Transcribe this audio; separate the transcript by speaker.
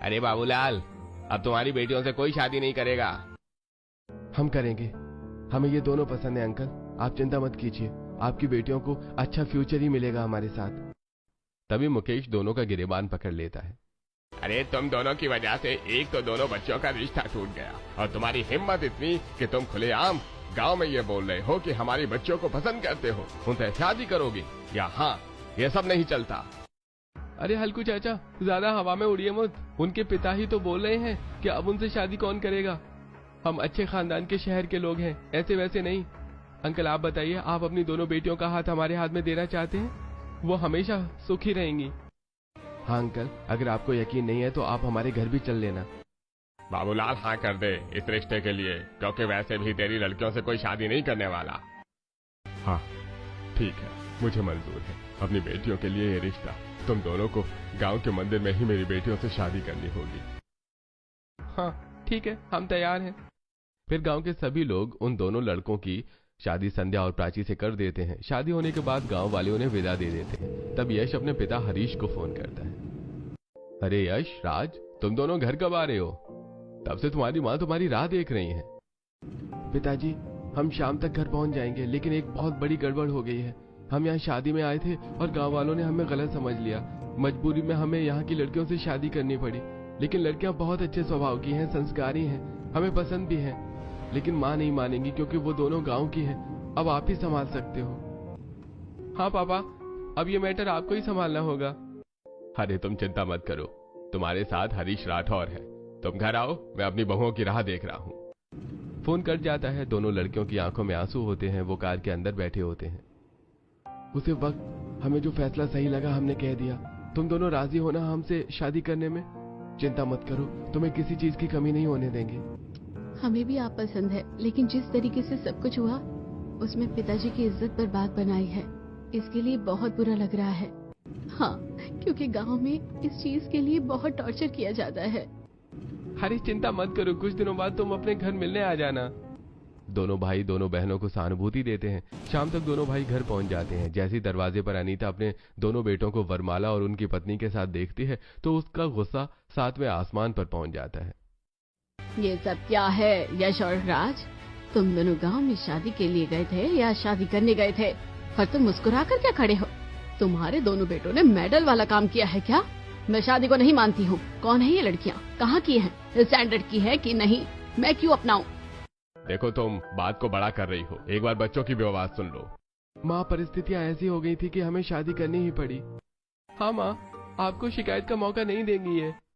Speaker 1: अरे बाबूलाल, अब तुम्हारी बेटियों से कोई शादी नहीं करेगा।
Speaker 2: हम करेंगे, हमें ये दोनों पसंद है अंकल, आप चिंता मत कीजिए, आपकी बेटियों को अच्छा फ्यूचर ही मिलेगा हमारे साथ।
Speaker 1: तभी मुकेश दोनों का गिरेबान पकड़ लेता है। अरे तुम दोनों की वजह से एक तो दोनों बच्चों का रिश्ता टूट गया, और तुम्हारी हिम्मत इतनी कि तुम खुलेआम गांव में ये बोल रहे हो कि हमारी बच्चों को पसंद करते हो, उनसे शादी करोगी। या हाँ, ये सब नहीं चलता।
Speaker 2: अरे हल्कू चाचा, ज्यादा हवा में उड़िए मत, उनके पिता ही तो बोल रहे हैं कि अब उनसे शादी कौन करेगा। हम अच्छे खानदान के शहर के लोग हैं, ऐसे वैसे नहीं। अंकल आप बताइए, आप अपनी दोनों बेटियों का हाथ हमारे हाथ में देना चाहते हैं? वो हमेशा सुखी रहेंगी। हाँ अंकल, अगर आपको यकीन नहीं है तो आप हमारे घर भी चल लेना।
Speaker 1: बाबूलाल हाँ कर दे इस रिश्ते के लिए, क्योंकि वैसे भी तेरी लड़कियों से कोई शादी नहीं करने वाला। हाँ ठीक है, मुझे मंजूर है। अपनी बेटियों के लिए ये रिश्ता, तुम दोनों को गांव के मंदिर में ही मेरी बेटियों से शादी करनी होगी।
Speaker 2: हाँ ठीक है, हम तैयार हैं। फिर गांव के सभी लोग उन दोनों लड़कों की शादी संध्या और प्राची से कर देते हैं। शादी होने के बाद गांव वाले उन्हें विदा दे देते हैं। तब यश अपने पिता हरीश को फोन करता है। अरे यश, राज, तुम दोनों घर कब आ रहे हो? तब से तुम्हारी माँ तुम्हारी राह देख रही है। पिताजी, हम शाम तक घर पहुंच जाएंगे, लेकिन एक बहुत बड़ी गड़बड़ हो गई है। हम यहाँ शादी में आए थे और गांव वालों ने हमें गलत समझ लिया। मजबूरी में हमें यहाँ की लड़कियों से शादी करनी पड़ी, लेकिन लड़कियां बहुत अच्छे स्वभाव की हैं, संस्कारी हैं, हमें पसंद भी हैं। लेकिन माँ नहीं मानेंगी क्योंकि वो दोनों गांव की हैं। अब आप ही संभाल सकते हो। हाँ पापा, अब ये मैटर आपको ही संभालना होगा।
Speaker 1: अरे तुम चिंता मत करो, तुम्हारे साथ हरीश राठौर है। तुम घर आओ, मैं अपनी बहुओं की राह देख रहा हूँ।
Speaker 2: फोन कट जाता है। दोनों लड़कियों की आंखों में आंसू होते हैं। वो कार के अंदर बैठे होते हैं। उसी वक्त हमें जो फैसला सही लगा हमने कह दिया। तुम दोनों राजी हो ना हमसे शादी करने में? चिंता मत करो, तुम्हें किसी चीज की कमी नहीं होने देंगे।
Speaker 3: हमें भी आप पसंद है, लेकिन जिस तरीके से सब कुछ हुआ उसमें पिताजी की इज्जत पर बात बनाई है, इसके लिए बहुत बुरा लग रहा है। हाँ, क्योंकि गांव में इस चीज के लिए बहुत टॉर्चर किया जाता है।
Speaker 2: अरे चिंता मत करो, कुछ दिनों बाद तुम अपने घर मिलने आ जाना। दोनों भाई दोनों बहनों को सहानुभूति देते हैं। शाम तक दोनों भाई घर पहुंच जाते हैं। जैसे ही दरवाजे पर अनीता अपने दोनों बेटों को वरमाला और उनकी पत्नी के साथ देखती है तो उसका गुस्सा सातवें आसमान पर पहुंच जाता है।
Speaker 3: ये सब क्या है यश और राज? तुम दोनों गांव में शादी के लिए गए थे या शादी करने गए थे? पर तुम मुस्कुरा कर क्या खड़े हो? तुम्हारे दोनों बेटों ने मेडल वाला काम किया है क्या? मैं शादी को नहीं मानती हूँ। कौन है ये लड़कियाँ, कहाँ की हैं? स्टैंडर्ड की है कि नहीं? मैं क्यों अपनाऊं?
Speaker 1: देखो तुम बात को बड़ा कर रही हो, एक बार बच्चों की भी आवाज सुन लो।
Speaker 2: माँ, परिस्थितियाँ ऐसी हो गई थी कि हमें शादी करनी ही पड़ी। हाँ माँ, आपको शिकायत का मौका नहीं देंगी ये।